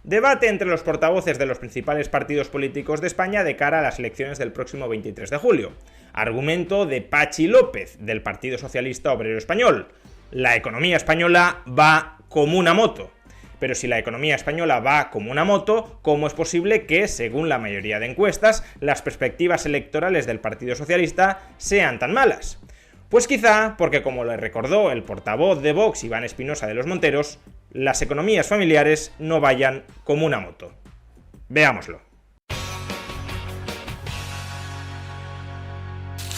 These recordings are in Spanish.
Debate entre los portavoces de los principales partidos políticos de España de cara a las elecciones del próximo 23 de julio. Argumento de Patxi López, del Partido Socialista Obrero Español. La economía española va como una moto. Pero si la economía española va como una moto, ¿cómo es posible que, según la mayoría de encuestas, las perspectivas electorales del Partido Socialista sean tan malas? Pues quizá porque, como le recordó el portavoz de Vox, Iván Espinosa de los Monteros, las economías familiares no vayan como una moto. Veámoslo.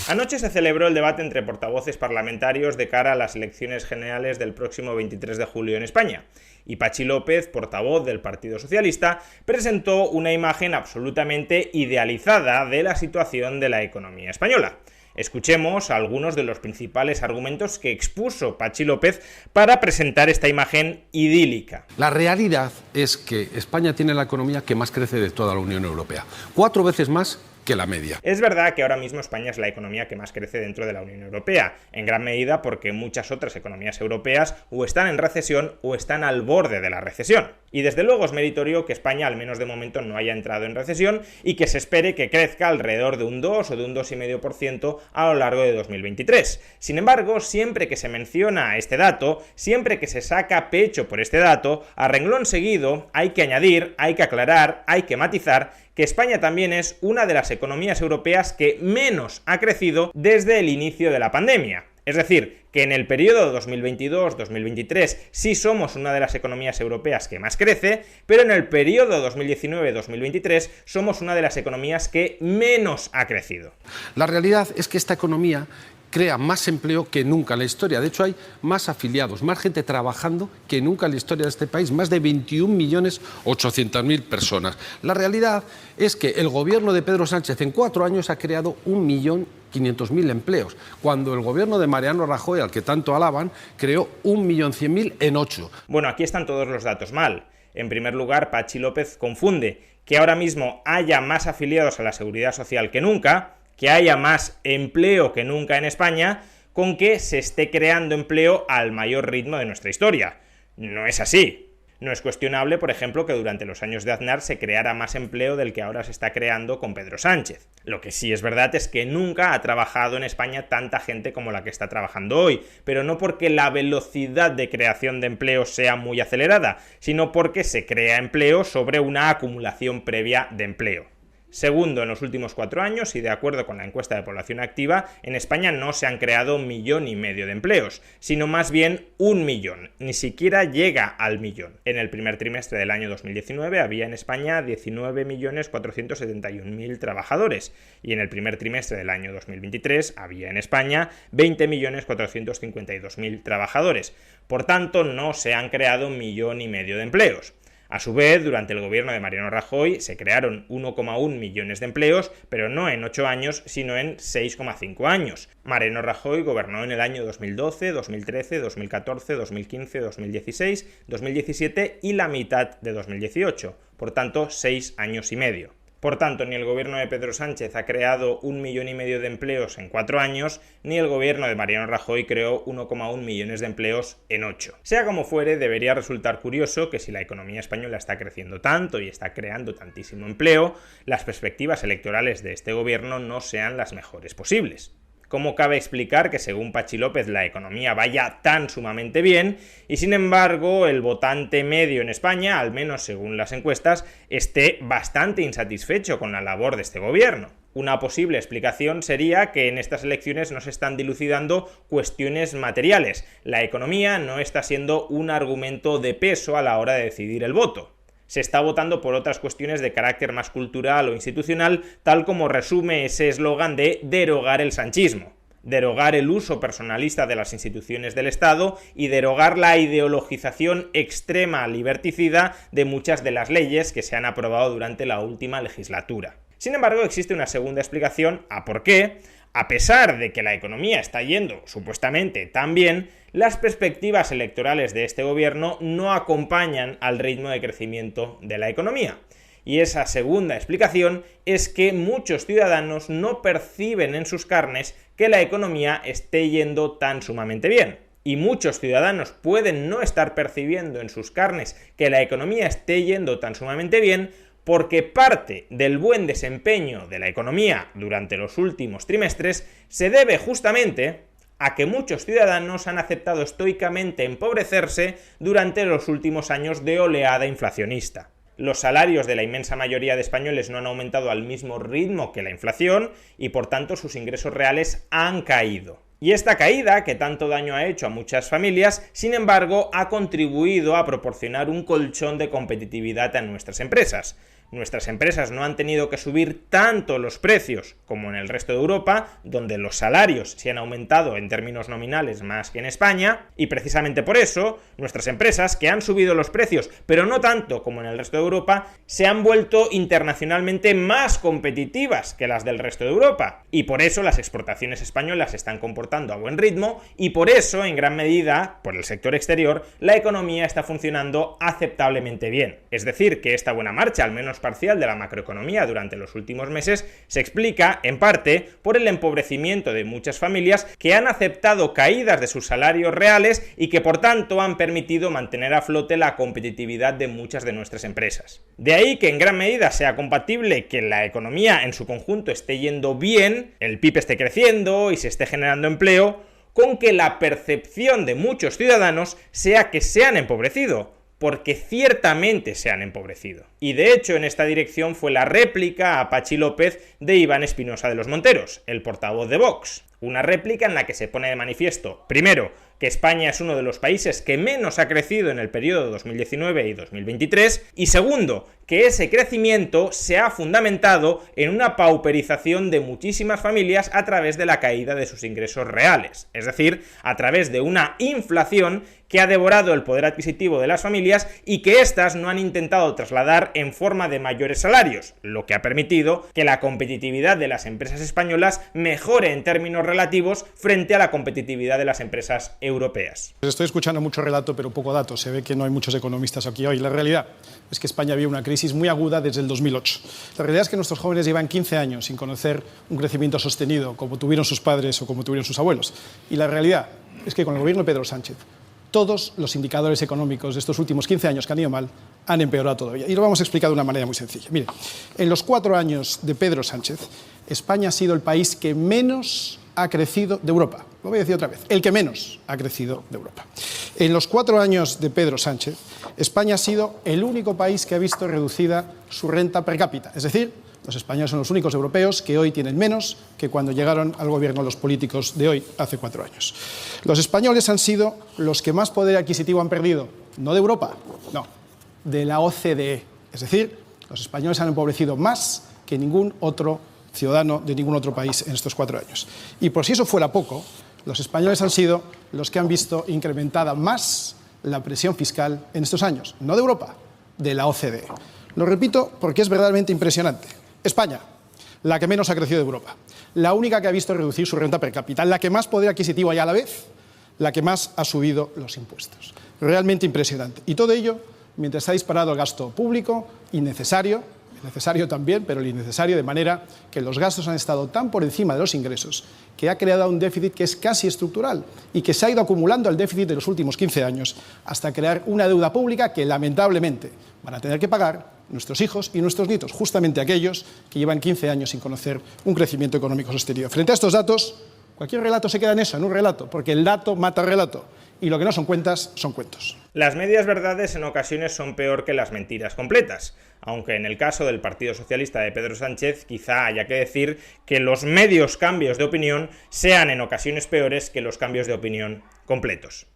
Anoche se celebró el debate entre portavoces parlamentarios de cara a las elecciones generales del próximo 23 de julio en España, y Patxi López, portavoz del Partido Socialista, presentó una imagen absolutamente idealizada de la situación de la economía española. Escuchemos algunos de los principales argumentos que expuso Patxi López para presentar esta imagen idílica. La realidad es que España tiene la economía que más crece de toda la Unión Europea, 4 veces más que la media. Es verdad que ahora mismo España es la economía que más crece dentro de la Unión Europea, en gran medida porque muchas otras economías europeas o están en recesión o están al borde de la recesión. Y desde luego es meritorio que España, al menos de momento, no haya entrado en recesión y que se espere que crezca alrededor de un 2 o de un 2,5% a lo largo de 2023. Sin embargo, siempre que se menciona este dato, siempre que se saca pecho por este dato, a renglón seguido hay que añadir, hay que aclarar, hay que matizar que España también es una de las economías europeas que menos ha crecido desde el inicio de la pandemia. Es decir, que en el periodo 2022-2023 sí somos una de las economías europeas que más crece, pero en el periodo 2019-2023 somos una de las economías que menos ha crecido. La realidad es que esta economía crea más empleo que nunca en la historia. De hecho, hay más afiliados, más gente trabajando que nunca en la historia de este país, más de 21.800.000 personas. La realidad es que el gobierno de Pedro Sánchez en 4 años ha creado 1.500.000 empleos, cuando el gobierno de Mariano Rajoy, al que tanto alaban, creó 1.100.000 en 8. Bueno, aquí están todos los datos mal. En primer lugar, Patxi López confunde que ahora mismo haya más afiliados a la Seguridad Social que nunca, que haya más empleo que nunca en España, con que se esté creando empleo al mayor ritmo de nuestra historia. No es así. No es cuestionable, por ejemplo, que durante los años de Aznar se creara más empleo del que ahora se está creando con Pedro Sánchez. Lo que sí es verdad es que nunca ha trabajado en España tanta gente como la que está trabajando hoy, pero no porque la velocidad de creación de empleo sea muy acelerada, sino porque se crea empleo sobre una acumulación previa de empleo. Segundo, en los últimos 4 años, y de acuerdo con la encuesta de población activa, en España no se han creado 1,5 millones de empleos, sino más bien 1 millón, ni siquiera llega al millón. En el primer trimestre del año 2019 había en España 19.471.000 trabajadores, y en el primer trimestre del año 2023 había en España 20.452.000 trabajadores. Por tanto, no se han creado 1,5 millones de empleos. A su vez, durante el gobierno de Mariano Rajoy se crearon 1,1 millones de empleos, pero no en 8 años, sino en 6,5 años. Mariano Rajoy gobernó en el año 2012, 2013, 2014, 2015, 2016, 2017 y la mitad de 2018, por tanto 6 años y medio. Por tanto, ni el gobierno de Pedro Sánchez ha creado 1,5 millones de empleos en 4 años, ni el gobierno de Mariano Rajoy creó 1,1 millones de empleos en 8. Sea como fuere, debería resultar curioso que si la economía española está creciendo tanto y está creando tantísimo empleo, las perspectivas electorales de este gobierno no sean las mejores posibles. ¿Cómo cabe explicar que, según Patxi López, la economía vaya tan sumamente bien y, sin embargo, el votante medio en España, al menos según las encuestas, esté bastante insatisfecho con la labor de este gobierno? Una posible explicación sería que en estas elecciones no se están dilucidando cuestiones materiales. La economía no está siendo un argumento de peso a la hora de decidir el voto. Se está votando por otras cuestiones de carácter más cultural o institucional, tal como resume ese eslogan de derogar el sanchismo. Derogar el uso personalista de las instituciones del Estado y derogar la ideologización extrema liberticida de muchas de las leyes que se han aprobado durante la última legislatura. Sin embargo, existe una segunda explicación a por qué, a pesar de que la economía está yendo supuestamente tan bien, las perspectivas electorales de este gobierno no acompañan al ritmo de crecimiento de la economía. Y esa segunda explicación es que muchos ciudadanos no perciben en sus carnes que la economía esté yendo tan sumamente bien. y muchos ciudadanos pueden no estar percibiendo en sus carnes que la economía esté yendo tan sumamente bien, porque parte del buen desempeño de la economía durante los últimos trimestres se debe justamente a que muchos ciudadanos han aceptado estoicamente empobrecerse durante los últimos años de oleada inflacionista. Los salarios de la inmensa mayoría de españoles no han aumentado al mismo ritmo que la inflación y por tanto sus ingresos reales han caído. Y esta caída, que tanto daño ha hecho a muchas familias, sin embargo, ha contribuido a proporcionar un colchón de competitividad a nuestras empresas. Nuestras empresas no han tenido que subir tanto los precios como en el resto de Europa, donde los salarios se han aumentado en términos nominales más que en España, y precisamente por eso, nuestras empresas, que han subido los precios, pero no tanto como en el resto de Europa, se han vuelto internacionalmente más competitivas que las del resto de Europa. Y por eso las exportaciones españolas se están comportando a buen ritmo, y por eso, en gran medida, por el sector exterior, la economía está funcionando aceptablemente bien. Es decir, que esta buena marcha, al menos parcial de la macroeconomía durante los últimos meses, se explica, en parte, por el empobrecimiento de muchas familias que han aceptado caídas de sus salarios reales y que por tanto han permitido mantener a flote la competitividad de muchas de nuestras empresas. De ahí que en gran medida sea compatible que la economía en su conjunto esté yendo bien, el PIB esté creciendo y se esté generando empleo, con que la percepción de muchos ciudadanos sea que se han empobrecido, porque ciertamente se han empobrecido. Y de hecho en esta dirección fue la réplica a Patxi López de Iván Espinosa de los Monteros, el portavoz de Vox. Una réplica en la que se pone de manifiesto, primero, que España es uno de los países que menos ha crecido en el periodo 2019 y 2023, y segundo, que ese crecimiento se ha fundamentado en una pauperización de muchísimas familias a través de la caída de sus ingresos reales, es decir, a través de una inflación que ha devorado el poder adquisitivo de las familias y que éstas no han intentado trasladar en forma de mayores salarios, lo que ha permitido que la competitividad de las empresas españolas mejore en términos relativos frente a la competitividad de las empresas europeas. Estoy escuchando mucho relato, pero poco dato. Se ve que no hay muchos economistas aquí hoy. La realidad es que España había una crisis muy aguda desde el 2008. La realidad es que nuestros jóvenes llevan 15 años sin conocer un crecimiento sostenido como tuvieron sus padres o como tuvieron sus abuelos. Y la realidad es que con el gobierno de Pedro Sánchez todos los indicadores económicos de estos últimos 15 años que han ido mal han empeorado todavía. Y lo vamos a explicar de una manera muy sencilla. Mire, en los 4 años de Pedro Sánchez, España ha sido el país que menos ha crecido de Europa. Lo voy a decir otra vez, el que menos ha crecido de Europa. En los 4 años de Pedro Sánchez, España ha sido el único país que ha visto reducida su renta per cápita. Es decir, los españoles son los únicos europeos que hoy tienen menos que cuando llegaron al gobierno los políticos de hoy, hace 4 años. Los españoles han sido los que más poder adquisitivo han perdido, no de Europa, no, de la OCDE. Es decir, los españoles han empobrecido más que ningún otro ciudadano de ningún otro país en estos 4 años. Y por si eso fuera poco, los españoles han sido los que han visto incrementada más la presión fiscal en estos años, no de Europa, de la OCDE. Lo repito porque es verdaderamente impresionante. España, la que menos ha crecido de Europa, la única que ha visto reducir su renta per cápita, la que más poder adquisitivo hay a la vez, la que más ha subido los impuestos. Realmente impresionante. Y todo ello mientras ha disparado el gasto público, innecesario, necesario también, pero el innecesario, de manera que los gastos han estado tan por encima de los ingresos que ha creado un déficit que es casi estructural y que se ha ido acumulando al déficit de los últimos 15 años hasta crear una deuda pública que lamentablemente van a tener que pagar nuestros hijos y nuestros nietos, justamente aquellos que llevan 15 años sin conocer un crecimiento económico sostenido. Frente a estos datos, cualquier relato se queda en eso, en un relato, porque el dato mata al relato. Y lo que no son cuentas, son cuentos. Las medias verdades en ocasiones son peor que las mentiras completas, aunque en el caso del Partido Socialista de Pedro Sánchez quizá haya que decir que los medios cambios de opinión sean en ocasiones peores que los cambios de opinión completos.